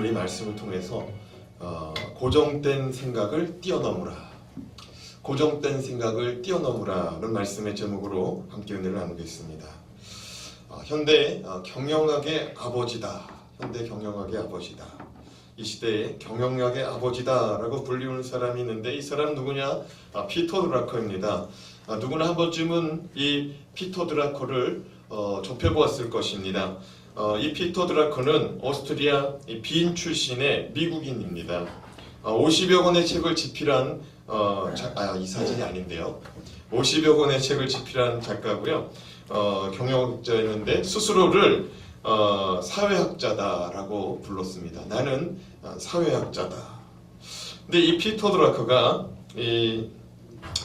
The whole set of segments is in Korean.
오늘 이 말씀을 통해서 고정된 생각을 뛰어넘으라, 고정된 생각을 뛰어넘으라는 말씀의 제목으로 함께 은혜를 나누겠습니다. 현대 경영학의 아버지다, 현대 경영학의 아버지다, 이 시대에 경영학의 아버지다라고 불리우는 사람이 있는데 이 사람 누구냐? 피터 드라커입니다. 누구나 한 번쯤은 이 피터 드라커를 접해보았을 것입니다. 이 피터 드라커는 오스트리아 빈 출신의 미국인입니다. 50여 권의 책을 집필한 이 사진이 아닌데요. 50여 권의 책을 집필한 작가고요. 경영학자였는데 스스로를 사회학자다라고 불렀습니다. 나는 사회학자다. 근데 이 피터 드라커가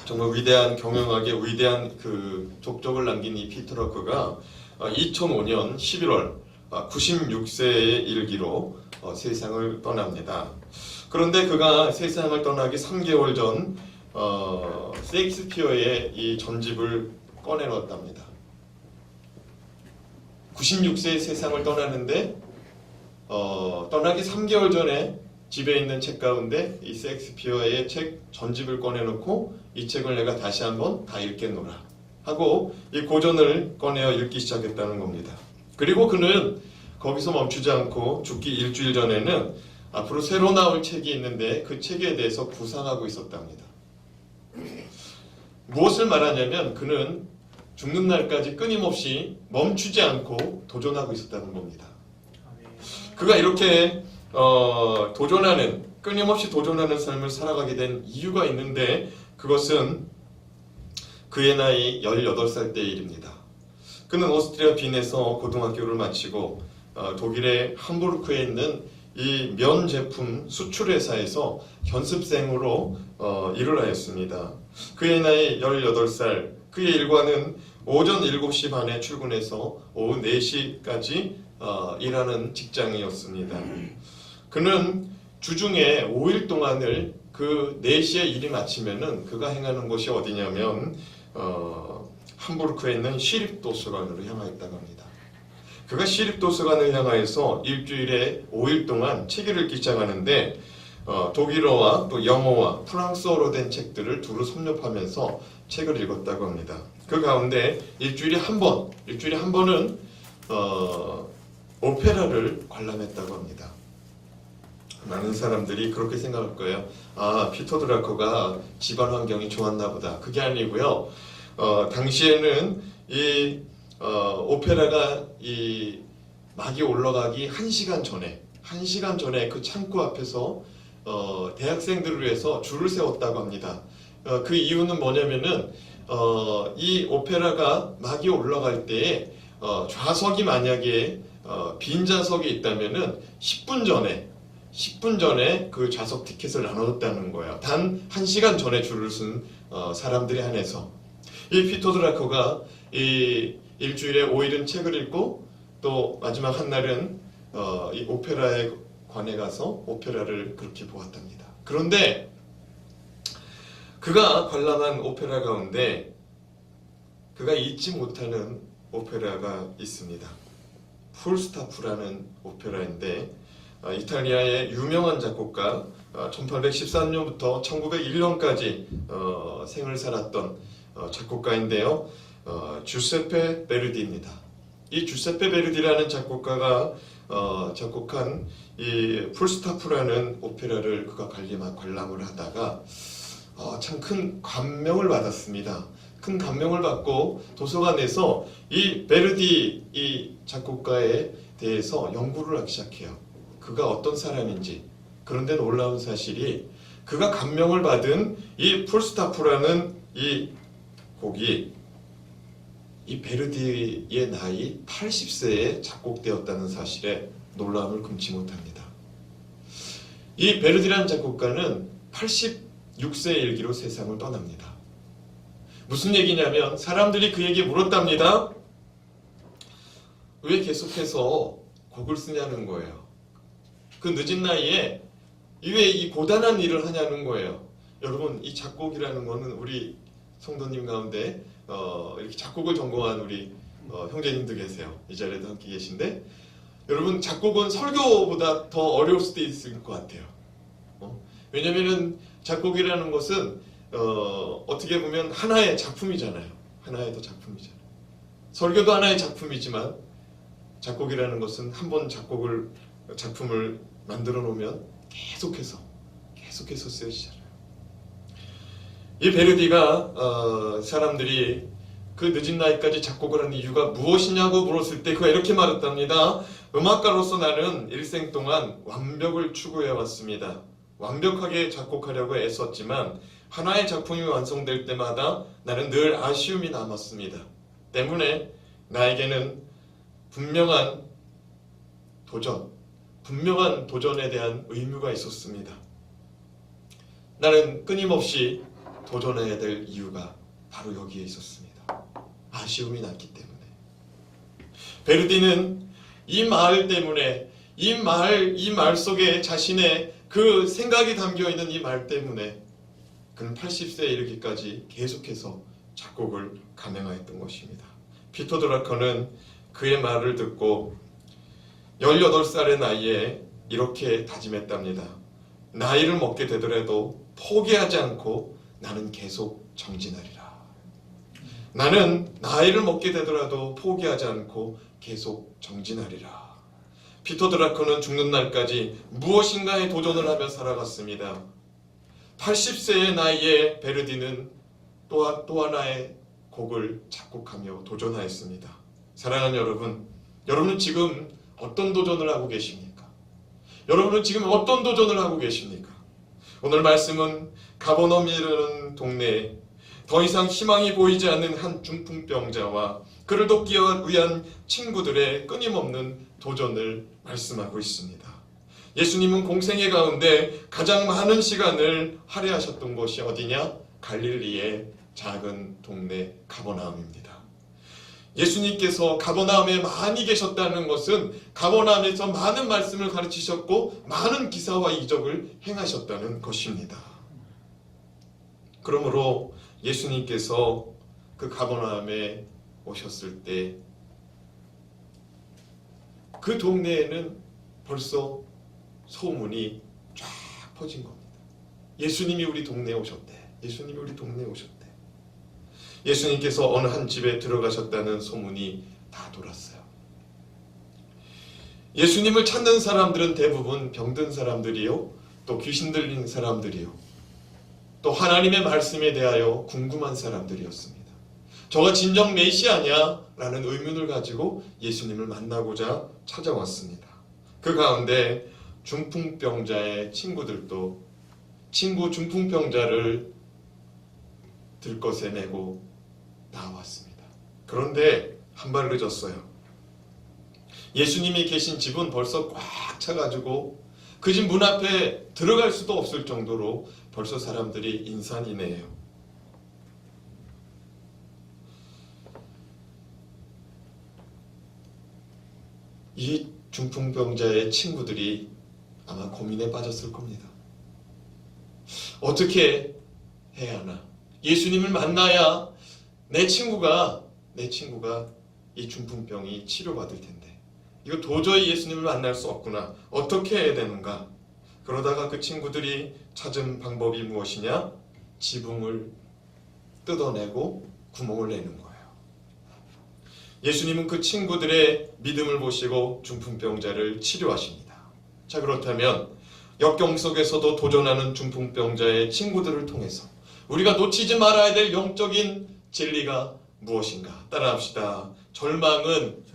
정말 위대한 경영학의 위대한 그 족적을 남긴 이 피터 드라커가 2005년 11월 96세의 일기로 세상을 떠납니다. 그런데 그가 세상을 떠나기 3개월 전 셰익스피어의 이 전집을 꺼내놓았답니다. 96세의 세상을 떠나는데 떠나기 3개월 전에 집에 있는 책 가운데 이 셰익스피어의 책 전집을 꺼내놓고 이 책을 내가 다시 한번 다 읽겠노라 하고 이 고전을 꺼내어 읽기 시작했다는 겁니다. 그리고 그는 거기서 멈추지 않고 죽기 일주일 전에는 앞으로 새로 나올 책이 있는데 그 책에 대해서 구상하고 있었답니다. 무엇을 말하냐면 그는 죽는 날까지 끊임없이 멈추지 않고 도전하고 있었다는 겁니다. 그가 이렇게 도전하는, 끊임없이 도전하는 삶을 살아가게 된 이유가 있는데 그것은 그의 나이 18살 때의 일입니다. 그는 오스트리아 빈에서 고등학교를 마치고 독일의 함부르크에 있는 이 면 제품 수출 회사에서 견습생으로 일을 하였습니다. 그의 나이 18살, 그의 일과는 오전 7시 반에 출근해서 오후 4시까지 일하는 직장이었습니다. 그는 주중에 5일 동안을 그 4시에 일이 마치면은 그가 행하는 곳이 어디냐면 함부르크에 있는 시립도서관으로 향하였다고 합니다. 그가 시립도서관을 향하여서 일주일에 5일 동안 책을 읽기 시작하는데 독일어와 또 영어와 프랑스어로 된 책들을 두루 섭렵하면서 책을 읽었다고 합니다. 그 가운데 일주일에 한 번은 오페라를 관람했다고 합니다. 많은 사람들이 그렇게 생각할 거예요. 피터 드라커가 집안 환경이 좋았나 보다. 그게 아니고요. 당시에는 이 오페라가 이 막이 올라가기 1시간 전에 그 창구 앞에서 대학생들을 위해서 줄을 세웠다고 합니다. 그 이유는 뭐냐면은 이 오페라가 막이 올라갈 때에 좌석이 만약에 빈 좌석이 있다면은 10분 전에 그 좌석 티켓을 나눠줬다는 거예요. 단 1시간 전에 줄을 쓴 사람들에 한해서 이 피터 드라커가 이 일주일에 5일은 책을 읽고 또 마지막 한 날은 이 오페라에 관에 가서 오페라를 그렇게 보았답니다. 그런데 그가 관람한 오페라 가운데 그가 잊지 못하는 오페라가 있습니다. 풀스타프라는 오페라인데 이탈리아의 유명한 작곡가 1813년부터 1901년까지 생을 살았던 작곡가인데요. 주세페 베르디입니다. 이 주세페 베르디라는 작곡가가 작곡한 이 풀스타프라는 오페라를 그가 관람을 하다가 참 큰 감명을 받았습니다. 큰 감명을 받고 도서관에서 이 베르디 이 작곡가에 대해서 연구를 하기 시작해요. 그가 어떤 사람인지. 그런데 놀라운 사실이 그가 감명을 받은 이 풀스타프라는 이 곡이 이 베르디의 나이 80세에 작곡되었다는 사실에 놀라움을 금치 못합니다. 이 베르디라는 작곡가는 86세의 일기로 세상을 떠납니다. 무슨 얘기냐면 사람들이 그에게 물었답니다. 왜 계속해서 곡을 쓰냐는 거예요. 그 늦은 나이에 왜 이 고단한 일을 하냐는 거예요. 여러분, 이 작곡이라는 거는 우리 성도님 가운데 이렇게 작곡을 전공한 우리 형제님도 계세요. 이 자리에도 함께 계신데 여러분 작곡은 설교보다 더 어려울 수도 있을 것 같아요. 왜냐면은 작곡이라는 것은 어떻게 보면 하나의 작품이잖아요. 하나의 작품이잖아요. 설교도 하나의 작품이지만 작곡이라는 것은 한 번 작품을 만들어 놓으면 계속해서 쓰여지잖아요. 이 베르디가 사람들이 그 늦은 나이까지 작곡을 한 이유가 무엇이냐고 물었을 때 그가 이렇게 말했답니다. 음악가로서 나는 일생 동안 완벽을 추구해 왔습니다. 완벽하게 작곡하려고 애썼지만 하나의 작품이 완성될 때마다 나는 늘 아쉬움이 남았습니다. 때문에 나에게는 분명한 도전에 대한 의무가 있었습니다. 나는 끊임없이 도전해야 될 이유가 바로 여기에 있었습니다. 아쉬움이 났기 때문에. 베르디는 이 말 때문에 이 말 속에 자신의 그 생각이 담겨있는 이 말 때문에 그는 80세에 이르기까지 계속해서 작곡을 감행하였던 것입니다. 피터 드라커는 그의 말을 듣고 18살의 나이에 이렇게 다짐했답니다. 나이를 먹게 되더라도 포기하지 않고 나는 계속 정진하리라. 나는 나이를 먹게 되더라도 포기하지 않고 계속 정진하리라. 피터 드라커는 죽는 날까지 무엇인가에 도전을 하며 살아갔습니다. 80세의 나이에 베르디는 또 하나의 곡을 작곡하며 도전하였습니다. 사랑하는 여러분, 여러분은 지금 어떤 도전을 하고 계십니까? 여러분은 지금 어떤 도전을 하고 계십니까? 오늘 말씀은 가버나움이라는 동네에 더 이상 희망이 보이지 않는 한 중풍병자와 그를 돕기 위한 친구들의 끊임없는 도전을 말씀하고 있습니다. 예수님은 공생애 가운데 가장 많은 시간을 할애하셨던 곳이 어디냐? 갈릴리의 작은 동네 가버나움입니다. 예수님께서 가버나움에 많이 계셨다는 것은 가버나움에서 많은 말씀을 가르치셨고 많은 기사와 이적을 행하셨다는 것입니다. 그러므로 예수님께서 그 가버나움에 오셨을 때 그 동네에는 벌써 소문이 쫙 퍼진 겁니다. 예수님이 우리 동네에 오셨대. 예수님이 우리 동네에 오셨대. 예수님께서 어느 한 집에 들어가셨다는 소문이 다 돌았어요. 예수님을 찾는 사람들은 대부분 병든 사람들이요, 또 귀신 들린 사람들이요, 또 하나님의 말씀에 대하여 궁금한 사람들이었습니다. 저가 진정 메시아냐? 라는 의문을 가지고 예수님을 만나고자 찾아왔습니다. 그 가운데 중풍병자의 친구들도 중풍병자를 들것에 메고 나왔습니다. 그런데 한 발 늦었어요. 예수님이 계신 집은 벌써 꽉 차가지고 그 집 문 앞에 들어갈 수도 없을 정도로 벌써 사람들이 인산이네요. 이 중풍병자의 친구들이 아마 고민에 빠졌을 겁니다. 어떻게 해야 하나? 예수님을 만나야 내 친구가 이 중풍병이 치료받을 텐데 이거 도저히 예수님을 만날 수 없구나. 어떻게 해야 되는가? 그러다가 그 친구들이 찾은 방법이 무엇이냐? 지붕을 뜯어내고 구멍을 내는 거예요. 예수님은 그 친구들의 믿음을 보시고 중풍병자를 치료하십니다. 자, 그렇다면 역경 속에서도 도전하는 중풍병자의 친구들을 통해서 우리가 놓치지 말아야 될 영적인 진리가 무엇인가? 따라합시다. 절망은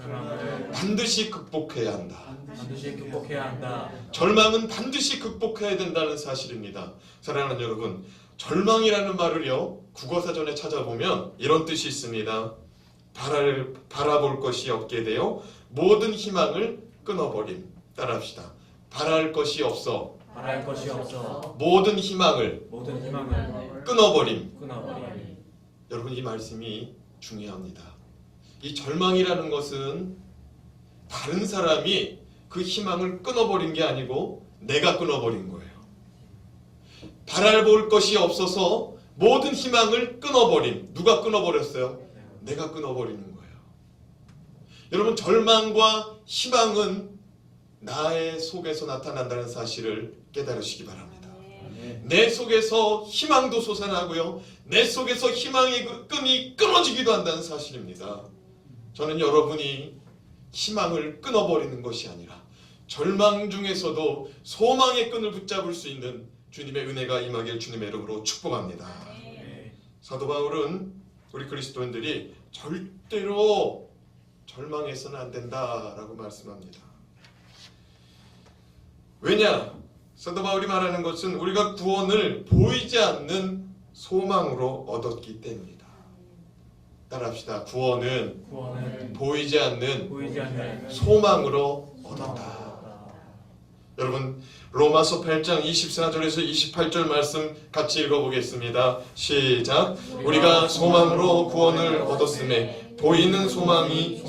반드시 극복해야 한다. 반드시 극복해야 한다. 절망은 반드시 극복해야 된다는 사실입니다. 사랑하는 여러분, 절망이라는 말을요, 국어사전에 찾아보면 이런 뜻이 있습니다. 바라볼 것이 없게 되어 모든 희망을 끊어버림. 따라합시다. 바랄 것이 없어 모든 희망을 끊어버림. 여러분, 이 말씀이 중요합니다. 이 절망이라는 것은 다른 사람이 그 희망을 끊어버린 게 아니고 내가 끊어버린 거예요. 바라볼 것이 없어서 모든 희망을 끊어버린. 누가 끊어버렸어요? 내가 끊어버리는 거예요. 여러분, 절망과 희망은 나의 속에서 나타난다는 사실을 깨달으시기 바랍니다. 내 속에서 희망도 솟아나고요, 내 속에서 희망의 그 끈이 끊어지기도 한다는 사실입니다. 저는 여러분이 희망을 끊어버리는 것이 아니라 절망 중에서도 소망의 끈을 붙잡을 수 있는 주님의 은혜가 임하길 주님의 이름으로 축복합니다. 사도 바울은 우리 그리스도인들이 절대로 절망해서는 안 된다라고 말씀합니다. 왜냐? 사도 바울이 말하는 것은 우리가 구원을 보이지 않는 소망으로 얻었기 때문이다. 따라합시다. 구원은 보이지 않는 소망으로 얻었다. 여러분, 로마서 8장 24절에서 28절 말씀 같이 읽어보겠습니다. 시작. 우리가 소망으로 구원을 얻었음에 보이는 소망이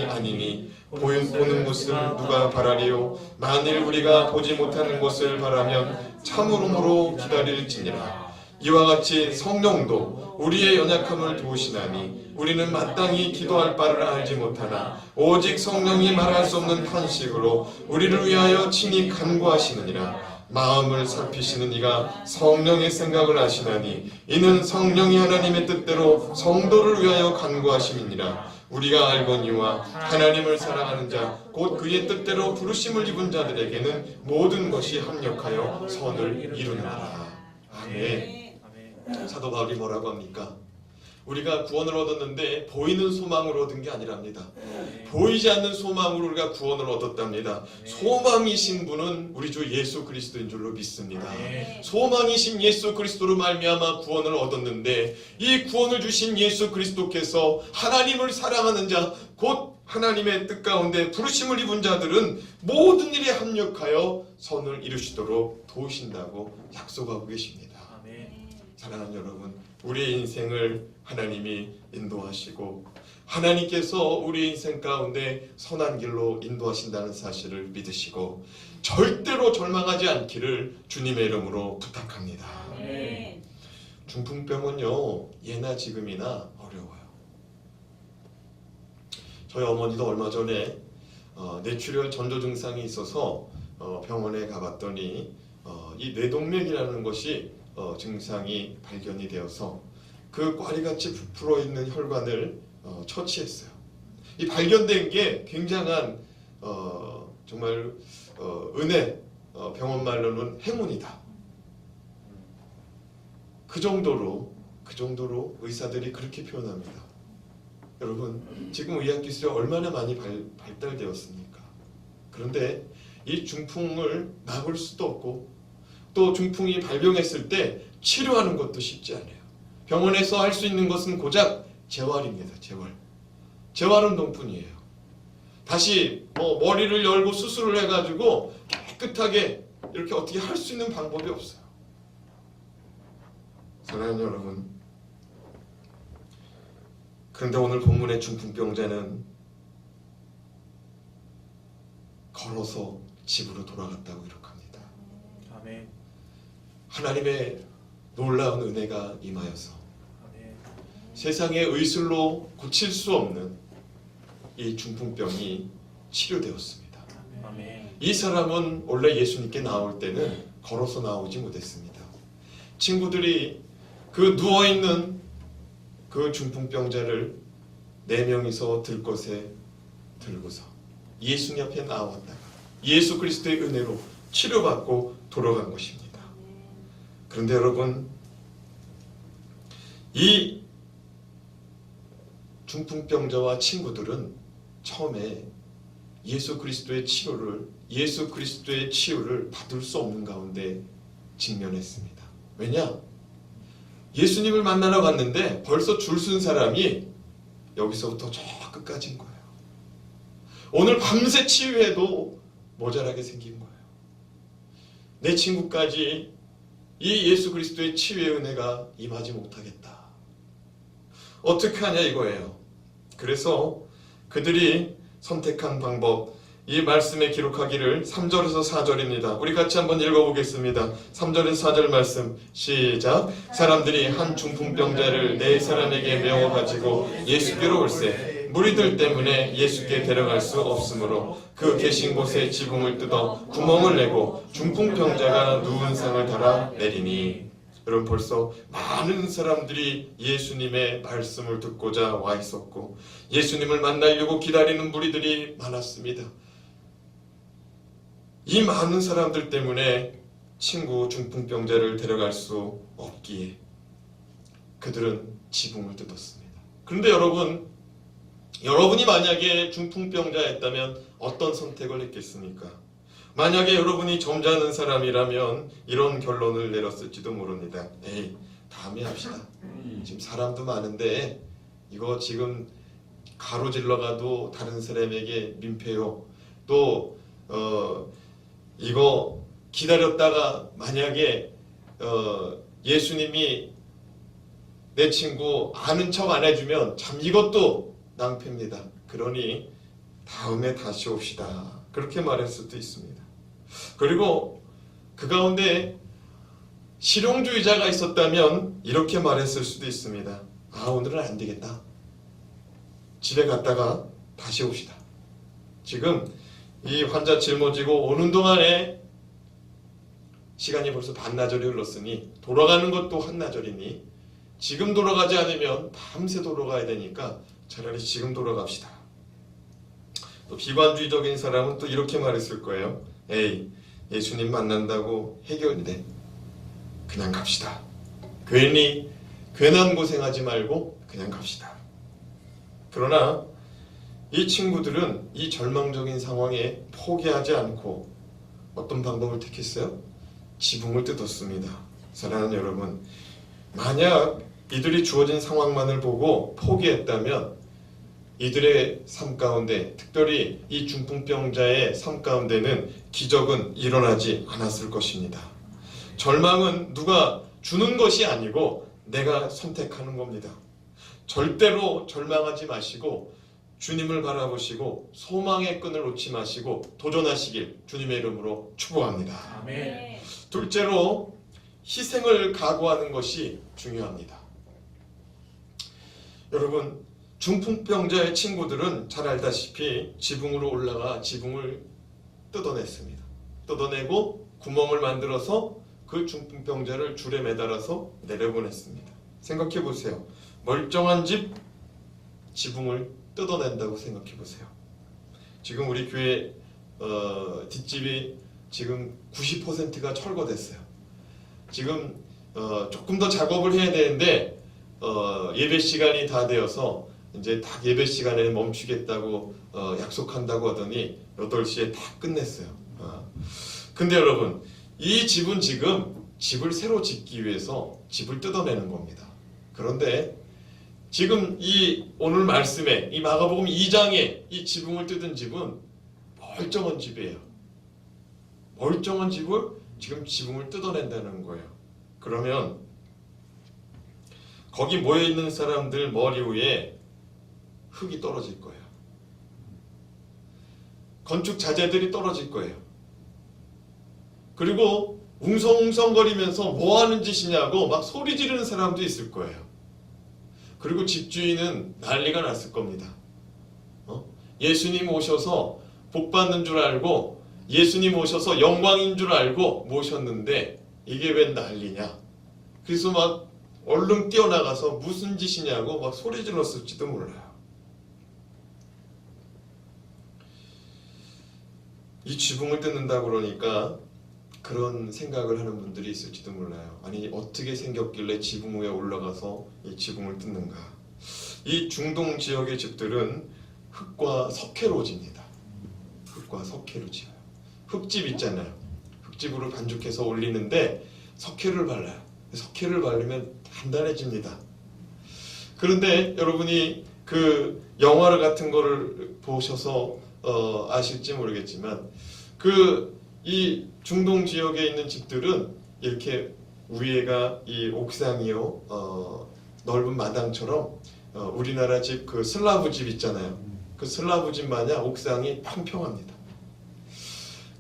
아니니 보는 것을 누가 바라리요? 만일 우리가 보지 못하는 것을 바라면 참으로 기다릴지니라. 이와 같이 성령도 우리의 연약함을 도우시나니 우리는 마땅히 기도할 바를 알지 못하나 오직 성령이 말할 수 없는 탄식으로 우리를 위하여 친히 간구하시느니라. 마음을 살피시는 이가 성령의 생각을 아시나니 이는 성령이 하나님의 뜻대로 성도를 위하여 간구하심이니라. 우리가 알거니와 하나님을 사랑하는 자 곧 그의 뜻대로 부르심을 입은 자들에게는 모든 것이 합력하여 선을 이루느니라. 아멘. 사도 바울이 뭐라고 합니까? 우리가 구원을 얻었는데 보이는 소망으로 얻은 게 아니랍니다. 보이지 않는 소망으로 우리가 구원을 얻었답니다. 소망이신 분은 우리 주 예수 그리스도인 줄로 믿습니다. 소망이신 예수 그리스도로 말미암아 구원을 얻었는데 이 구원을 주신 예수 그리스도께서 하나님을 사랑하는 자 곧 하나님의 뜻 가운데 부르심을 입은 자들은 모든 일에 합력하여 선을 이루시도록 도우신다고 약속하고 계십니다. 사랑하는 여러분, 우리의 인생을 하나님이 인도하시고 하나님께서 우리의 인생 가운데 선한 길로 인도하신다는 사실을 믿으시고 절대로 절망하지 않기를 주님의 이름으로 부탁합니다. 중풍병은요, 예나 지금이나 어려워요. 저희 어머니도 얼마 전에 뇌출혈 전조 증상이 있어서 병원에 가봤더니 이 뇌동맥이라는 것이 증상이 발견이 되어서 그 꽈리같이 부풀어 있는 혈관을 처치했어요. 이 발견된 게 굉장한 정말 은혜, 병원 말로는 행운이다. 그 정도로 의사들이 그렇게 표현합니다. 여러분, 지금 의학기술이 얼마나 많이 발달되었습니까? 그런데 이 중풍을 막을 수도 없고 또 중풍이 발병했을 때 치료하는 것도 쉽지 않아요. 병원에서 할 수 있는 것은 고작 재활입니다. 재활운동뿐이에요. 다시 머리를 열고 수술을 해가지고 깨끗하게 이렇게 어떻게 할 수 있는 방법이 없어요. 사랑하는 여러분, 그런데 오늘 본문의 중풍병자는 걸어서 집으로 돌아갔다고 기록합니다. 아멘. 하나님의 놀라운 은혜가 임하여서 아멘. 세상의 의술로 고칠 수 없는 이 중풍병이 치료되었습니다. 아멘. 이 사람은 원래 예수님께 나올 때는 걸어서 나오지 못했습니다. 친구들이 그 누워있는 그 중풍병자를 4명이서 들것에 들고서 예수님 앞에 나왔다가 예수 그리스도의 은혜로 치료받고 돌아간 것입니다. 그런데 여러분, 이 중풍병자와 친구들은 처음에 예수 그리스도의 치유를 받을 수 없는 가운데 직면했습니다. 왜냐? 예수님을 만나러 갔는데 벌써 줄 쓴 사람이 여기서부터 저 끝까지인 거예요. 오늘 밤새 치유해도 모자라게 생긴 거예요. 내 친구까지 이 예수 그리스도의 치유의 은혜가 임하지 못하겠다. 어떻게 하냐 이거예요. 그래서 그들이 선택한 방법, 이 말씀에 기록하기를 3절에서 4절입니다. 우리 같이 한번 읽어보겠습니다. 3절에서 4절 말씀 시작. 사람들이 한 중풍병자를 4사람에게 메워가지고 예수께로 올세 무리들 때문에 예수께 데려갈 수 없으므로 그 계신 곳에 지붕을 뜯어 구멍을 내고 중풍병자가 누운 상을 달아 내리니. 여러분, 벌써 많은 사람들이 예수님의 말씀을 듣고자 와 있었고 예수님을 만나려고 기다리는 무리들이 많았습니다. 이 많은 사람들 때문에 친구 중풍병자를 데려갈 수 없기에 그들은 지붕을 뜯었습니다. 그런데 여러분이 만약에 중풍병자였다면 어떤 선택을 했겠습니까? 만약에 여러분이 점잖은 사람이라면 이런 결론을 내렸을지도 모릅니다. 에이, 다음에 합시다. 지금 사람도 많은데 이거 지금 가로질러 가도 다른 사람에게 민폐요. 또 이거 기다렸다가 만약에 예수님이 내 친구 아는 척 안 해주면 참 이것도 낭패입니다. 그러니 다음에 다시 옵시다. 그렇게 말할 수도 있습니다. 그리고 그 가운데 실용주의자가 있었다면 이렇게 말했을 수도 있습니다. 아, 오늘은 안 되겠다. 집에 갔다가 다시 옵시다. 지금 이 환자 짊어지고 오는 동안에 시간이 벌써 반나절이 흘렀으니 돌아가는 것도 한나절이니 지금 돌아가지 않으면 밤새 돌아가야 되니까 차라리 지금 돌아갑시다. 또 비관주의적인 사람은 또 이렇게 말했을 거예요. 에이, 예수님 만난다고 해결돼. 그냥 갑시다. 괜한 고생하지 말고 그냥 갑시다. 그러나 이 친구들은 이 절망적인 상황에 포기하지 않고 어떤 방법을 택했어요? 지붕을 뜯었습니다. 사랑하는 여러분, 만약 이들이 주어진 상황만을 보고 포기했다면 이들의 삶 가운데, 특별히 이 중풍병자의 삶 가운데는 기적은 일어나지 않았을 것입니다. 절망은 누가 주는 것이 아니고 내가 선택하는 겁니다. 절대로 절망하지 마시고 주님을 바라보시고 소망의 끈을 놓지 마시고 도전하시길 주님의 이름으로 축복합니다. 아멘. 둘째로 희생을 각오하는 것이 중요합니다. 여러분, 중풍병자의 친구들은 잘 알다시피 지붕으로 올라가 지붕을 뜯어냈습니다. 뜯어내고 구멍을 만들어서 그 중풍병자를 줄에 매달아서 내려보냈습니다. 생각해 보세요. 멀쩡한 집 지붕을 뜯어낸다고 생각해 보세요. 지금 우리 교회 뒷집이 지금 90%가 철거됐어요. 지금 조금 더 작업을 해야 되는데 예배 시간이 다 되어서 이제 딱 예배 시간에 멈추겠다고 약속한다고 하더니 8시에 다 끝냈어요. 근데 여러분, 이 집은 지금 집을 새로 짓기 위해서 집을 뜯어내는 겁니다. 그런데 지금 이 오늘 말씀에 이 마가복음 2장에 이 지붕을 뜯은 집은 멀쩡한 집이에요. 멀쩡한 집을 지금 지붕을 뜯어낸다는 거예요. 그러면 거기 모여있는 사람들 머리 위에 흙이 떨어질 거예요. 건축 자재들이 떨어질 거예요. 그리고 웅성웅성거리면서 뭐 하는 짓이냐고 막 소리 지르는 사람도 있을 거예요. 그리고 집주인은 난리가 났을 겁니다. 예수님 오셔서 복 받는 줄 알고 예수님 오셔서 영광인 줄 알고 모셨는데 이게 웬 난리냐. 그래서 막 얼른 뛰어나가서 무슨 짓이냐고 막 소리 질렀을지도 몰라요. 이 지붕을 뜯는다 그러니까 그런 생각을 하는 분들이 있을지도 몰라요. 아니, 어떻게 생겼길래 지붕 위에 올라가서 이 지붕을 뜯는가. 이 중동 지역의 집들은 흙과 석회로 집니다. 흙과 석회로 지어요. 흙집 있잖아요. 흙집으로 반죽해서 올리는데 석회를 발라요. 석회를 바르면 단단해집니다. 그런데 여러분이 그 영화 같은 거를 보셔서 아실지 모르겠지만 이 중동 지역에 있는 집들은 이렇게 위에가 이 옥상이요, 넓은 마당처럼 우리나라 집 그 슬라브 집 있잖아요. 그 슬라브 집 마냥 옥상이 평평합니다.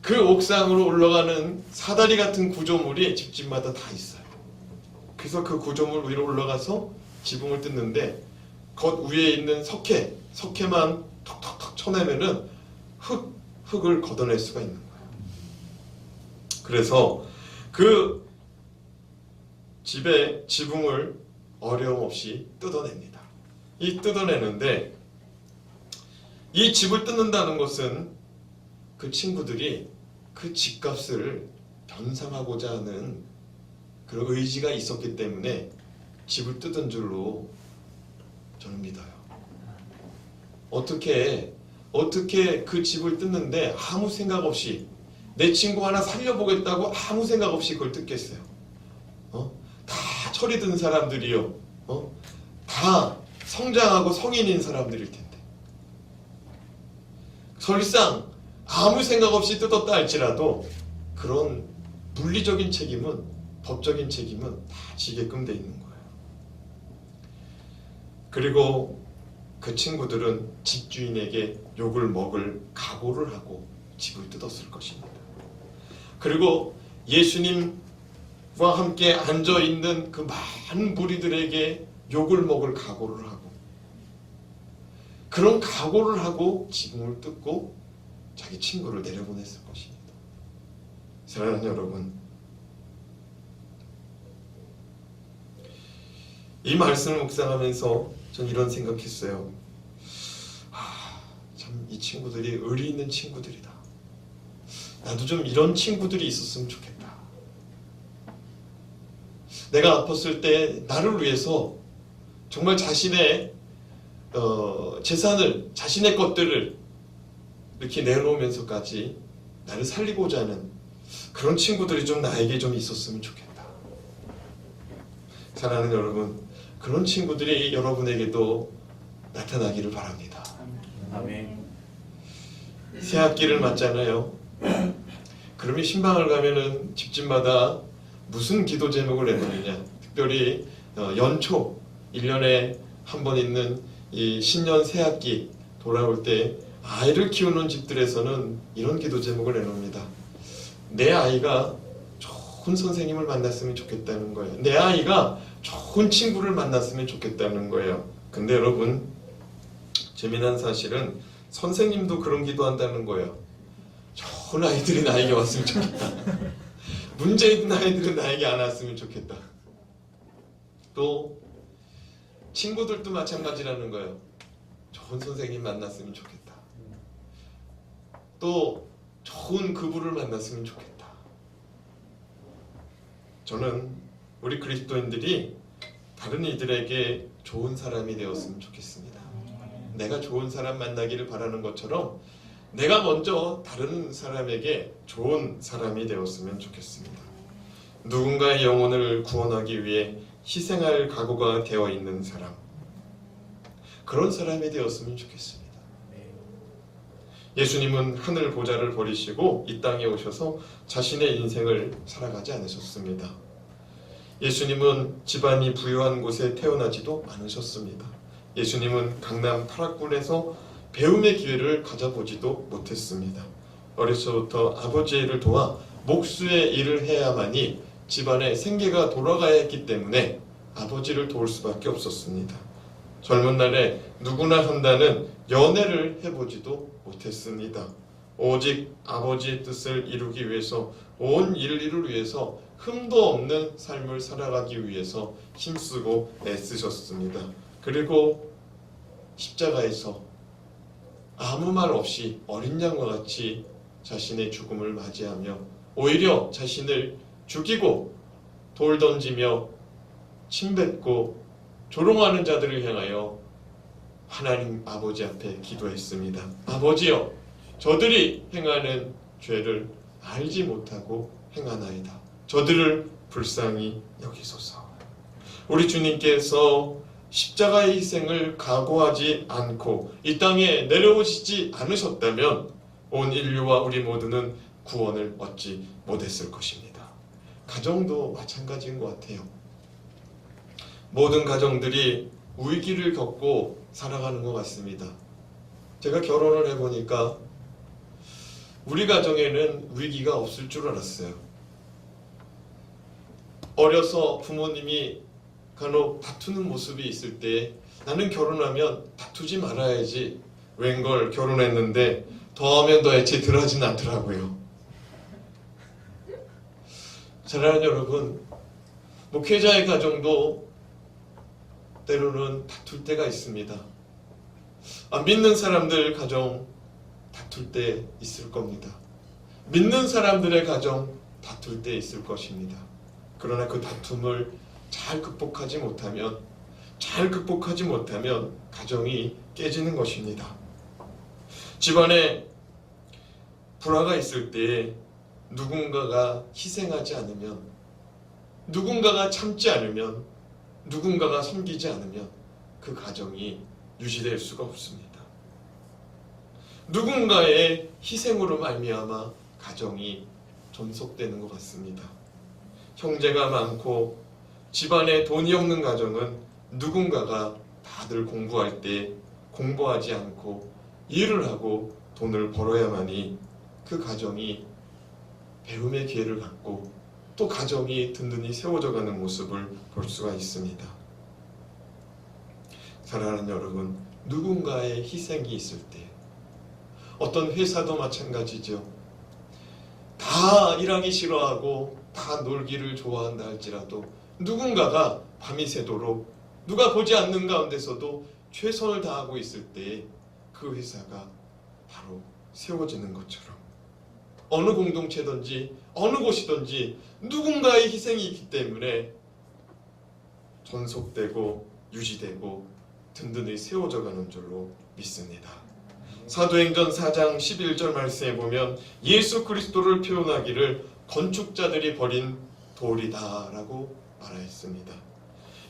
그 옥상으로 올라가는 사다리 같은 구조물이 집집마다 다 있어요. 그래서 그 구조물 위로 올라가서 지붕을 뜯는데 겉 위에 있는 석회만 톡톡톡 쳐내면은 흙을 걷어낼 수가 있는 거예요. 그래서 그 집의 지붕을 어려움 없이 뜯어냅니다. 이 뜯어내는데 이 집을 뜯는다는 것은 그 친구들이 그 집값을 변상하고자 하는 그런 의지가 있었기 때문에 집을 뜯은 줄로 저는 믿어요. 어떻게 그 집을 뜯는데 아무 생각 없이 내 친구 하나 살려보겠다고 아무 생각 없이 그걸 뜯겠어요. 다 철이 든 사람들이요. 다 성장하고 성인인 사람들일 텐데. 설상 아무 생각 없이 뜯었다 할지라도 그런 물리적인 책임은, 법적인 책임은 다 지게끔 돼 있는 거예요. 그리고 그 친구들은 집주인에게 욕을 먹을 각오를 하고 집을 뜯었을 것입니다. 그리고 예수님과 함께 앉아있는 그 많은 무리들에게 욕을 먹을 각오를 하고, 그런 각오를 하고 지붕을 뜯고 자기 친구를 내려보냈을 것입니다. 사랑하는 여러분, 이 말씀을 묵상하면서 전 이런 생각했어요. 참 이 친구들이 의리 있는 친구들이다. 나도 좀 이런 친구들이 있었으면 좋겠다. 내가 아팠을 때 나를 위해서 정말 자신의 재산을, 자신의 것들을 이렇게 내놓으면서까지 나를 살리고자 하는 그런 친구들이 좀 나에게 좀 있었으면 좋겠다. 사랑하는 여러분, 그런 친구들이 여러분에게도 나타나기를 바랍니다. 아멘. 새 학기를 맞잖아요. 그러면 신방을 가면은 집집마다 무슨 기도 제목을 내놓느냐. 특별히 연초 1년에 한 번 있는 이 신년 새 학기 돌아올 때 아이를 키우는 집들에서는 이런 기도 제목을 내놓습니다. 내 아이가 좋은 선생님을 만났으면 좋겠다는 거예요. 내 아이가 좋은 친구를 만났으면 좋겠다는 거예요. 근데 여러분, 재미난 사실은 선생님도 그런 기도한다는 거예요. 좋은 아이들이 나에게 왔으면 좋겠다. 문제 있는 아이들은 나에게 안 왔으면 좋겠다. 또 친구들도 마찬가지라는 거예요. 좋은 선생님 만났으면 좋겠다. 또 좋은 그부를 만났으면 좋겠다. 저는 우리 그리스도인들이 다른 이들에게 좋은 사람이 되었으면 좋겠습니다. 내가 좋은 사람 만나기를 바라는 것처럼 내가 먼저 다른 사람에게 좋은 사람이 되었으면 좋겠습니다. 누군가의 영혼을 구원하기 위해 희생할 각오가 되어 있는 사람, 그런 사람이 되었으면 좋겠습니다. 예수님은 하늘 보좌를 버리시고 이 땅에 오셔서 자신의 인생을 살아가지 않으셨습니다. 예수님은 집안이 부유한 곳에 태어나지도 않으셨습니다. 예수님은 강남 타락군에서 배움의 기회를 가져보지도 못했습니다. 어려서부터 아버지의 일을 도와 목수의 일을 해야만이 집안의 생계가 돌아가야 했기 때문에 아버지를 도울 수밖에 없었습니다. 젊은 날에 누구나 한다는 연애를 해보지도 못했습니다. 오직 아버지의 뜻을 이루기 위해서, 온 인류를 위해서 흠도 없는 삶을 살아가기 위해서 힘쓰고 애쓰셨습니다. 그리고 십자가에서 아무 말 없이 어린 양과 같이 자신의 죽음을 맞이하며 오히려 자신을 죽이고 돌 던지며 침뱉고 조롱하는 자들을 향하여 하나님 아버지 앞에 기도했습니다. 아버지여, 저들이 행하는 죄를 알지 못하고 행하나이다. 저들을 불쌍히 여기소서. 우리 주님께서 십자가의 희생을 각오하지 않고 이 땅에 내려오시지 않으셨다면 온 인류와 우리 모두는 구원을 얻지 못했을 것입니다. 가정도 마찬가지인 것 같아요. 모든 가정들이 위기를 겪고 살아가는 것 같습니다. 제가 결혼을 해보니까 우리 가정에는 위기가 없을 줄 알았어요. 어려서 부모님이 간혹 다투는 모습이 있을 때 나는 결혼하면 다투지 말아야지 웬걸 결혼했는데 더하면 더했지 덜하진 않더라고요. 사랑하는 여러분, 목회자의 가정도 때로는 다툴 때가 있습니다. 믿는 사람들 가정 다툴 때 있을 겁니다. 믿는 사람들의 가정 다툴 때 있을 것입니다. 그러나 그 다툼을 잘 극복하지 못하면 가정이 깨지는 것입니다. 집안에 불화가 있을 때 누군가가 희생하지 않으면, 누군가가 참지 않으면, 누군가가 섬기지 않으면 그 가정이 유지될 수가 없습니다. 누군가의 희생으로 말미암아 가정이 존속되는 것 같습니다. 형제가 많고 집안에 돈이 없는 가정은 누군가가 다들 공부할 때 공부하지 않고 일을 하고 돈을 벌어야만이 그 가정이 배움의 기회를 갖고 또 가정이 든든히 세워져가는 모습을 볼 수가 있습니다. 사랑하는 여러분, 누군가의 희생이 있을 때, 어떤 회사도 마찬가지죠. 다 일하기 싫어하고 다 놀기를 좋아한다 할지라도 누군가가 밤이 새도록 누가 보지 않는 가운데서도 최선을 다하고 있을 때 그 회사가 바로 세워지는 것처럼 어느 공동체든지 어느 곳이든지 누군가의 희생이 있기 때문에 존속되고 유지되고 든든히 세워져가는 줄로 믿습니다. 사도행전 4장 11절 말씀에 보면 예수 그리스도를 표현하기를 건축자들이 버린 돌이다 라고 말하였습니다.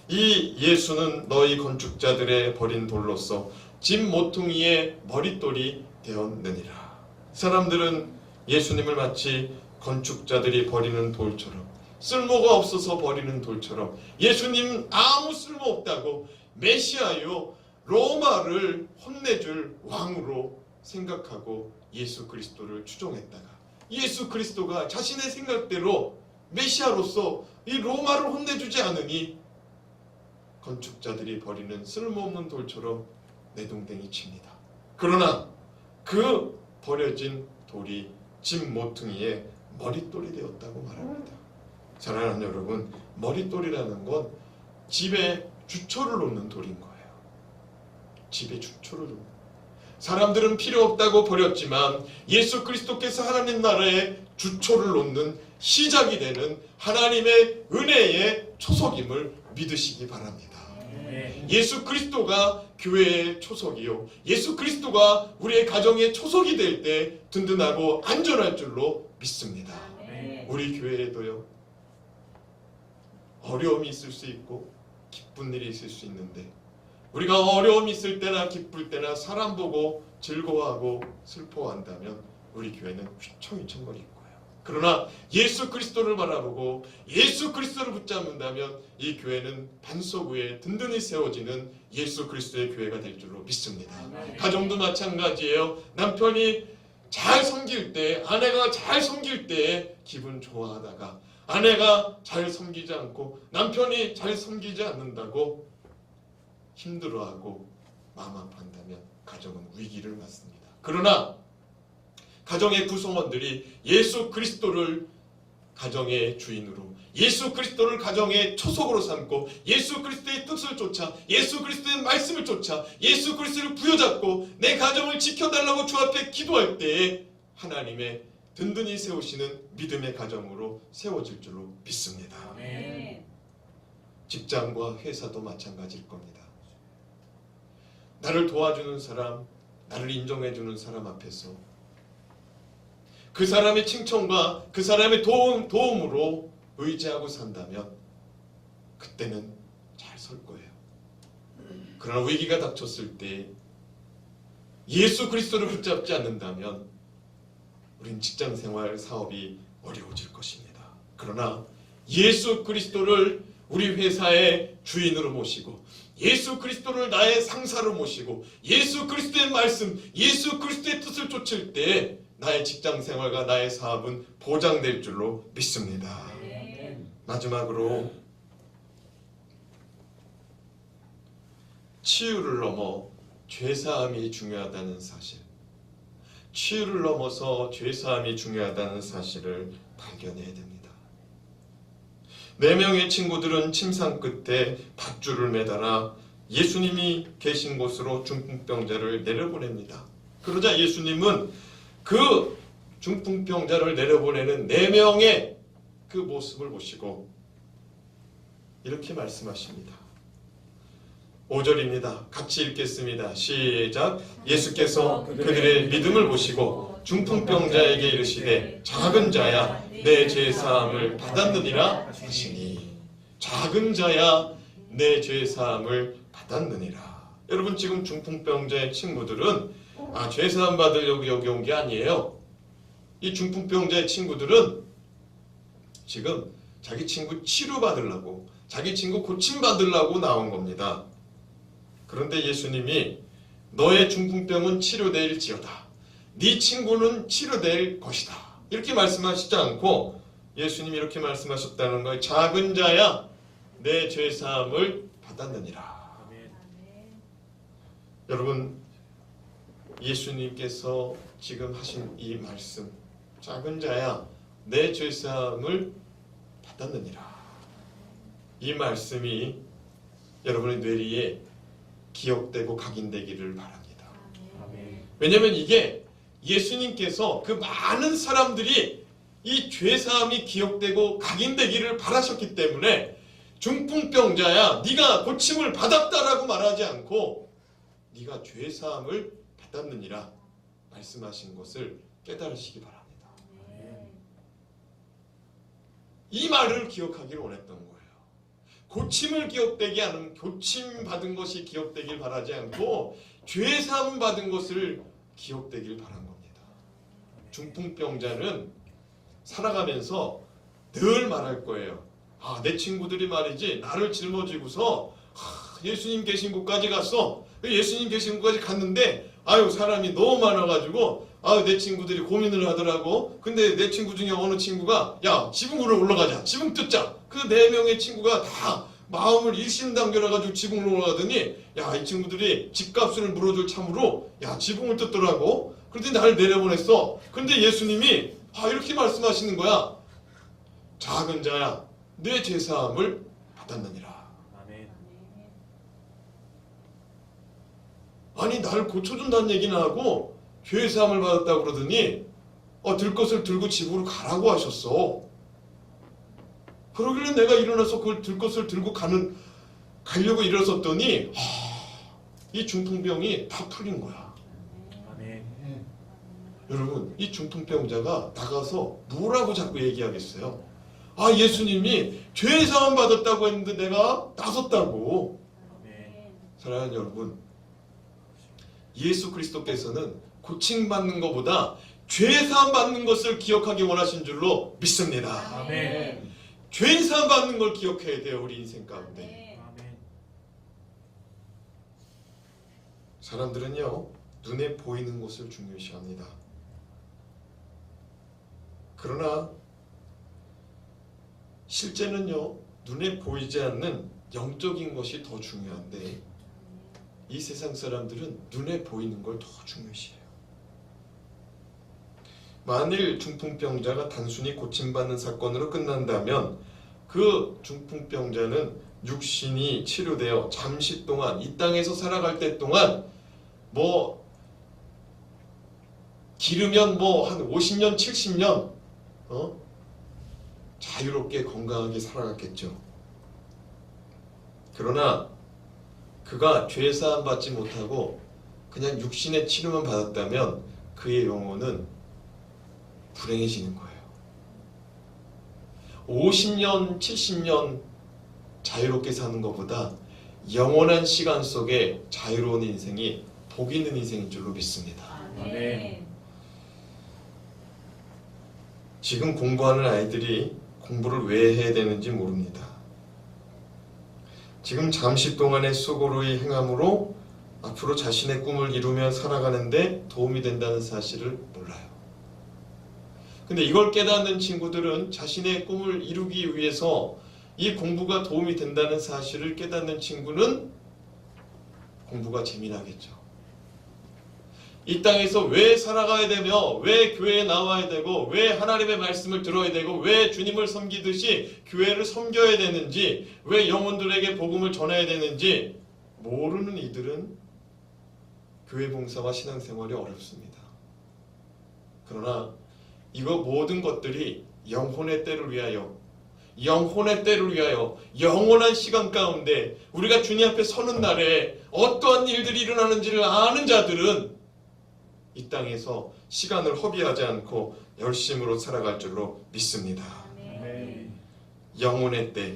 이 예수는 너희 건축자들의 버린 돌로서 집 모퉁이의 머릿돌이 되었느니라. 사람들은 예수님을 마치 건축자들이 버리는 돌처럼, 쓸모가 없어서 버리는 돌처럼, 예수님 아무 쓸모 없다고 메시아요 로마를 혼내줄 왕으로 생각하고 예수 그리스도를 추종했다가 예수 그리스도가 자신의 생각대로 메시아로서 이 로마를 혼내주지 않으니 건축자들이 버리는 쓸모없는 돌처럼 내동댕이 칩니다. 그러나 그 버려진 돌이 집 모퉁이의 머릿돌이 되었다고 말합니다. 사랑하는 여러분, 머릿돌이라는 건 집에 주초를 놓는 돌인 거예요. 집에 주초를 놓는. 사람들은 필요 없다고 버렸지만 예수 그리스도께서 하나님 나라에 주초를 놓는 시작이 되는 하나님의 은혜의 초석임을 믿으시기 바랍니다. 예수 그리스도가 교회의 초석이요, 예수 그리스도가 우리의 가정의 초석이 될 때 든든하고 안전할 줄로 믿습니다. 우리 교회에도요, 어려움이 있을 수 있고 기쁜 일이 있을 수 있는데 우리가 어려움이 있을 때나 기쁠 때나 사람 보고 즐거워하고 슬퍼한다면 우리 교회는 휘청휘청거릴 거예요. 그러나 예수 그리스도를 바라보고 예수 그리스도를 붙잡는다면 이 교회는 반석 위에 든든히 세워지는 예수 그리스도의 교회가 될 줄로 믿습니다. 가정도 마찬가지예요. 남편이 잘 섬길 때, 아내가 잘 섬길 때 기분 좋아하다가 아내가 잘 섬기지 않고 남편이 잘 섬기지 않는다고 힘들어하고 마음 아파한다면 가정은 위기를 맞습니다. 그러나 가정의 구성원들이 예수 그리스도를 가정의 주인으로, 예수 그리스도를 가정의 초석으로 삼고 예수 그리스도의 뜻을 쫓아, 예수 그리스도의 말씀을 쫓아 예수 그리스도를 부여잡고 내 가정을 지켜달라고 주 앞에 기도할 때에 하나님의 든든히 세우시는 믿음의 가정으로 세워질 줄로 믿습니다. 아멘. 직장과 회사도 마찬가지일 겁니다. 나를 도와주는 사람, 나를 인정해주는 사람 앞에서 그 사람의 칭찬과 그 사람의 도움으로 의지하고 산다면 그때는 잘 설 거예요. 그러나 위기가 닥쳤을 때 예수 그리스도를 붙잡지 않는다면 우린 직장생활, 사업이 어려워질 것입니다. 그러나 예수 그리스도를 우리 회사의 주인으로 모시고 예수 그리스도를 나의 상사로 모시고 예수 그리스도의 말씀, 예수 그리스도의 뜻을 쫓을 때 나의 직장생활과 나의 사업은 보장될 줄로 믿습니다. 마지막으로 치유를 넘어 죄사함이 중요하다는 사실, 치유를 넘어서 죄사함이 중요하다는 사실을 발견해야 됩니다. 4명의 친구들은 침상 끝에 밧줄을 매달아 예수님이 계신 곳으로 중풍병자를 내려보냅니다. 그러자 예수님은 그 중풍병자를 내려보내는 4명의 그 모습을 보시고 이렇게 말씀하십니다. 5절입니다. 같이 읽겠습니다. 시작. 예수께서 그들의 믿음을 보시고 중풍병자에게 이르시되 작은 자야 내 죄사함을 받았느니라 하시니, 작은 자야 내 죄사함을 받았느니라. 여러분, 지금 중풍병자의 친구들은 죄사함 받으려고 여기 온 게 아니에요. 이 중풍병자의 친구들은 지금 자기 친구 치료받으려고, 자기 친구 고침받으려고 나온 겁니다. 그런데 예수님이 너의 중풍병은 치료될지어다, 네 친구는 치료될 것이다, 이렇게 말씀하시지 않고 예수님이 이렇게 말씀하셨다는 거예요. 작은 자야 내 죄사함을 받았느니라. 아멘. 여러분, 예수님께서 지금 하신 이 말씀, 작은 자야 내 죄사함을 받았느니라, 이 말씀이 여러분의 뇌리에 기억되고 각인되기를 바랍니다. 아멘. 왜냐하면 이게 예수님께서 그 많은 사람들이 이 죄사함이 기억되고 각인되기를 바라셨기 때문에 중풍병자야 네가 고침을 받았다라고 말하지 않고 네가 죄사함을 받았느니라 말씀하신 것을 깨달으시기 바랍니다. 이 말을 기억하기를 원했던 거예요. 고침을 기억되게 하는, 고침 받은 것이 기억되길 바라지 않고 죄사함 받은 것을 기억되길 바란 겁니다. 중풍병자는 살아가면서 늘 말할 거예요. 내 친구들이 말이지 나를 짊어지고서 예수님 계신 곳까지 갔어. 예수님 계신 곳까지 갔는데 사람이 너무 많아가지고 내 친구들이 고민을 하더라고. 근데 내 친구 중에 어느 친구가 야, 지붕으로 올라가자, 지붕 뜯자. 그 4명의 친구가 다 마음을 일심단결해가지고 지붕으로 올라가더니 이 친구들이 집값을 물어줄 참으로 지붕을 뜯더라고. 그런데 나를 내려보냈어. 근데 예수님이 이렇게 말씀하시는 거야. 작은 자야 내 죄사함을 받았느니라. 아멘. 아니, 나를 고쳐준다는 얘기는 하고 죄사함을 받았다고 그러더니 들 것을 들고 집으로 가라고 하셨어. 그러길래 내가 일어나서 그걸 들 것을 들고 가려고 일어섰더니 이 중풍병이 다 풀린 거야. 아멘. 여러분, 이 중풍병자가 나가서 뭐라고 자꾸 얘기하겠어요? 예수님이 죄사함 받았다고 했는데 내가 나섰다고. 아멘. 사랑하는 여러분, 예수 그리스도께서는 고침받는 것보다 죄사함 받는 것을 기억하기 원하신 줄로 믿습니다. 아멘. 죄사함 받는 걸 기억해야 돼요, 우리 인생 가운데. 아멘. 사람들은요, 눈에 보이는 것을 중요시합니다. 그러나 실제는요, 눈에 보이지 않는 영적인 것이 더 중요한데 이 세상 사람들은 눈에 보이는 걸 더 중요시해요. 만일 중풍병자가 단순히 고침받는 사건으로 끝난다면 그 중풍병자는 육신이 치료되어 잠시 동안 이 땅에서 살아갈 때 동안 길으면 한 50년, 70년 자유롭게 건강하게 살아갔겠죠. 그러나 그가 죄사함 받지 못하고 그냥 육신의 치료만 받았다면 그의 영혼은 불행해지는 거예요. 50년, 70년 자유롭게 사는 것보다 영원한 시간 속에 자유로운 인생이 복 있는 인생인 줄로 믿습니다. 아멘. 지금 공부하는 아이들이 공부를 왜 해야 되는지 모릅니다. 지금 잠시 동안의 수고로의 행함으로 앞으로 자신의 꿈을 이루며 살아가는데 도움이 된다는 사실을 몰라요. 근데 이걸 깨닫는 친구들은 자신의 꿈을 이루기 위해서 이 공부가 도움이 된다는 사실을 깨닫는 친구는 공부가 재미나겠죠. 이 땅에서 왜 살아가야 되며 왜 교회에 나와야 되고 왜 하나님의 말씀을 들어야 되고 왜 주님을 섬기듯이 교회를 섬겨야 되는지 왜 영혼들에게 복음을 전해야 되는지 모르는 이들은 교회 봉사와 신앙생활이 어렵습니다. 그러나 이거 모든 것들이 영혼의 때를 위하여 영원한 시간 가운데 우리가 주님 앞에 서는 날에 어떠한 일들이 일어나는지를 아는 자들은 이 땅에서 시간을 허비하지 않고 열심으로 살아갈 줄로 믿습니다. 아멘. 영혼의 때,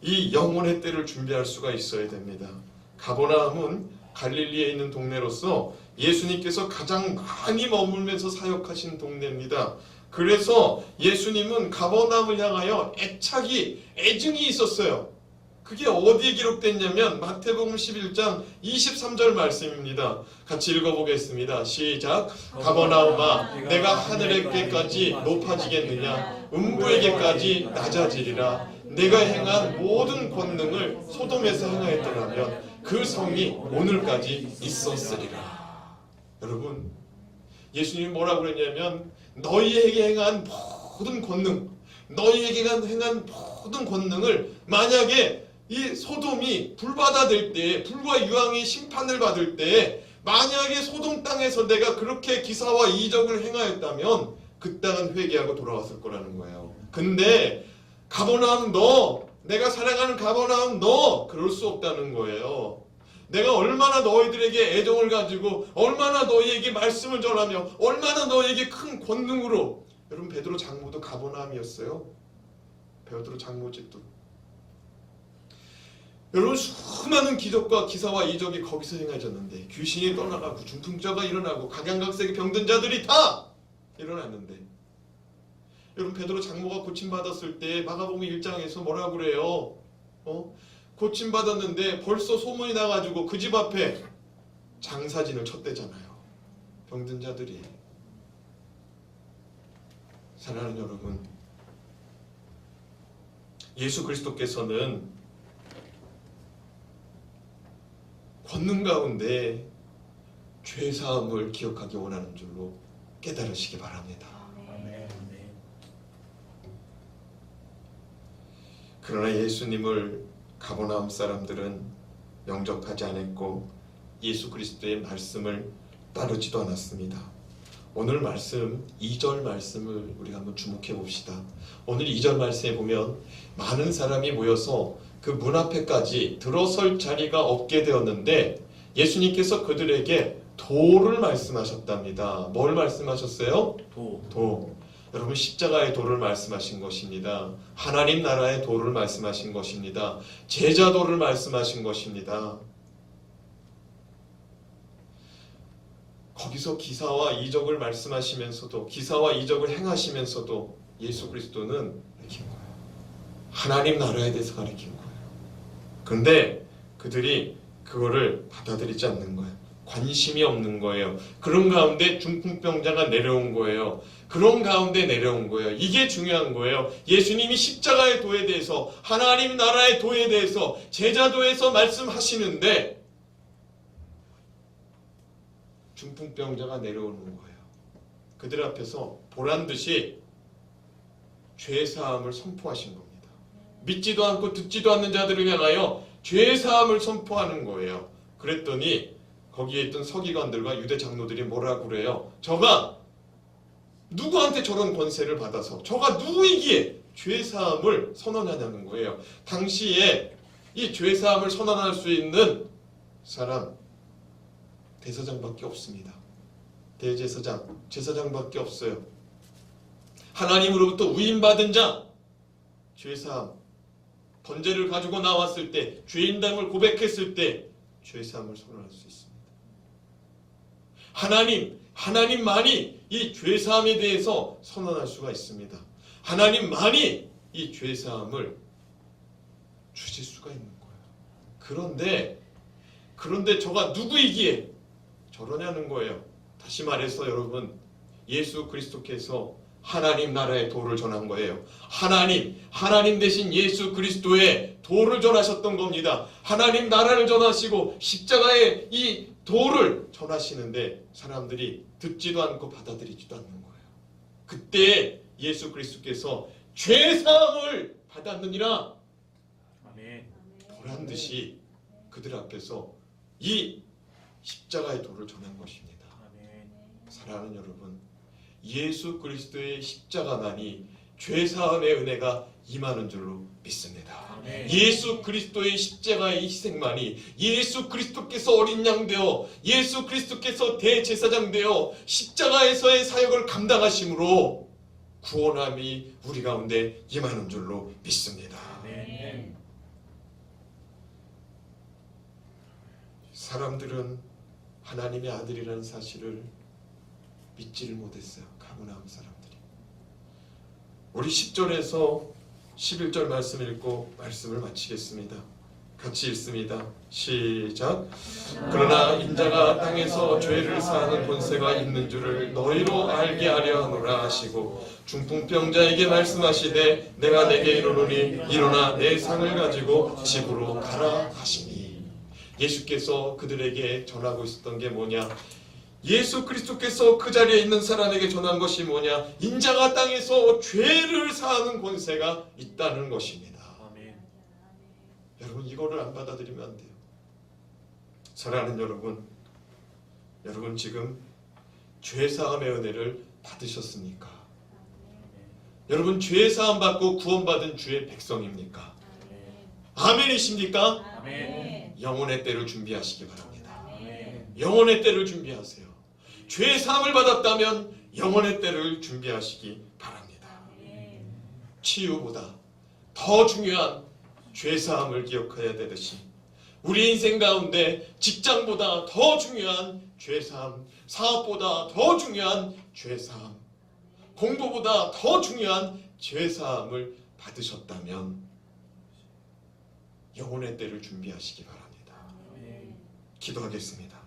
이 영혼의 때를 준비할 수가 있어야 됩니다. 가버나움은 갈릴리에 있는 동네로서 예수님께서 가장 많이 머물면서 사역하신 동네입니다. 그래서 예수님은 가버나움을 향하여 애증이 있었어요. 그게 어디에 기록됐냐면 마태복음 11장 23절 말씀입니다. 같이 읽어보겠습니다. 시작. 가버나움아 내가 하늘에게까지 높아지겠느냐 음부에게까지 낮아지리라. 내가 행한 모든 권능을 소돔에서 행하였더라면 그 성이 오늘까지 있었으리라. 여러분, 예수님이 뭐라고 그랬냐면 너희에게 행한 모든 권능, 너희에게 행한 모든 권능을 만약에 이 소돔이 불바다 될 때, 불과 유황이 심판을 받을 때 만약에 소돔 땅에서 내가 그렇게 기사와 이적을 행하였다면 그 땅은 회개하고 돌아왔을 거라는 거예요. 근데 가버나움 너, 내가 사랑하는 가버나움 너, 그럴 수 없다는 거예요. 내가 얼마나 너희들에게 애정을 가지고 얼마나 너희에게 말씀을 전하며 얼마나 너희에게 큰 권능으로. 여러분, 베드로 장모도 가버나움이었어요. 베드로 장모 집도. 여러분, 수많은 기적과 기사와 이적이 거기서 행해졌는데 귀신이 떠나가고 중풍자가 일어나고 각양각색의 병든 자들이 다 일어났는데, 여러분, 베드로 장모가 고침받았을 때 마가복음 1장에서 뭐라고 그래요? 고침받았는데 벌써 소문이 나가지고 그 집 앞에 장사진을 쳤대잖아요. 병든 자들이. 사랑하는 여러분, 예수 그리스도께서는 권능 가운데 죄사함을 기억하기 원하는 줄로 깨달으시기 바랍니다. 아멘. 그러나 예수님을 가버나움 사람들은 영접하지 않았고 예수 그리스도의 말씀을 따르지도 않았습니다. 오늘 말씀 2절 말씀을 우리가 한번 주목해 봅시다. 오늘 2절 말씀에 보면 많은 사람이 모여서 그 문 앞에까지 들어설 자리가 없게 되었는데 예수님께서 그들에게 도를 말씀하셨답니다. 뭘 말씀하셨어요? 도. 여러분, 십자가의 도를 말씀하신 것입니다. 하나님 나라의 도를 말씀하신 것입니다. 제자도를 말씀하신 것입니다. 거기서 기사와 이적을 말씀하시면서도, 기사와 이적을 행하시면서도 예수 그리스도는 가르친 거예요. 하나님 나라에 대해서 가르친 거예요. 그런데 그들이 그거를 받아들이지 않는 거예요. 관심이 없는 거예요. 그런 가운데 중풍병자가 내려온 거예요. 그런 가운데 내려온 거예요. 이게 중요한 거예요. 예수님이 십자가의 도에 대해서, 하나님 나라의 도에 대해서 제자도에서 말씀하시는데 중풍병자가 내려오는 거예요. 그들 앞에서 보란듯이 죄사함을 선포하신 겁니다. 믿지도 않고 듣지도 않는 자들을 향하여 죄사함을 선포하는 거예요. 그랬더니 거기에 있던 서기관들과 유대 장로들이 뭐라고 그래요? 저가 누구한테 저런 권세를 받아서, 저가 누구이기에 죄사함을 선언하냐는 거예요. 당시에 이 죄사함을 선언할 수 있는 사람 대제사장밖에 없습니다. 대제사장, 제사장밖에 없어요. 하나님으로부터 위임받은 자, 죄사함, 번제를 가지고 나왔을 때, 죄인됨을 고백했을 때 죄사함을 선언할 수 있습니다. 하나님만이 이 죄사함에 대해서 선언할 수가 있습니다. 하나님만이 이 죄사함을 주실 수가 있는 거예요. 그런데 저가 누구이기에 저러냐는 거예요. 다시 말해서 여러분, 예수 그리스도께서 하나님 나라의 도를 전한 거예요. 하나님 대신 예수 그리스도의 도를 전하셨던 겁니다. 하나님 나라를 전하시고 십자가의 이 도를 전하시는데 사람들이 듣지도 않고 받아들이지도 않는 거예요. 그때 예수 그리스도께서 죄사함을 받았느니라 아멘. 보란 듯이 그들 앞에서 이 십자가의 도를 전한 것입니다. 아멘. 사랑하는 여러분, 예수 그리스도의 십자가만이 죄사함의 은혜가 임하는 줄로 믿습니다. 아멘. 예수 그리스도의 십자가의 희생만이 예수 그리스도께서 어린 양 되어 예수 그리스도께서 대제사장 되어 십자가에서의 사역을 감당하심으로 구원함이 우리 가운데 임하는 줄로 믿습니다. 아멘. 사람들은 하나님의 아들이라는 사실을 믿지를 못했어요. 가문함 사람들이. 우리 10절에서 11절 말씀 읽고 말씀을 마치겠습니다. 같이 읽습니다. 시작. 그러나 인자가 땅에서 죄를 사하는 권세가 있는 줄을 너희로 알게 하려 하노라 하시고 중풍병자에게 말씀하시되 내가 내게 이르노니 일어나 내 상을 가지고 집으로 가라 하시니 예수께서 그들에게 전하고 있었던 게 뭐냐? 예수 그리스도께서 그 자리에 있는 사람에게 전한 것이 뭐냐? 인자가 땅에서 죄를 사하는 권세가 있다는 것입니다. 아멘. 여러분 이거를 안 받아들이면 안 돼요. 사랑하는 여러분 지금 죄사함의 은혜를 받으셨습니까? 여러분 죄사함 받고 구원받은 주의 백성입니까? 아멘이십니까? 아멘. 영혼의 때를 준비하시기 바랍니다. 아멘. 영혼의 때를 준비하세요. 죄사함을 받았다면 영혼의 때를 준비하시기 바랍니다. 치유보다 더 중요한 죄사함을 기억해야 되듯이 우리 인생 가운데 직장보다 더 중요한 죄사함, 사업보다 더 중요한 죄사함, 공부보다 더 중요한 죄사함을 받으셨다면 영혼의 때를 준비하시기 바랍니다. 아멘. 기도하겠습니다.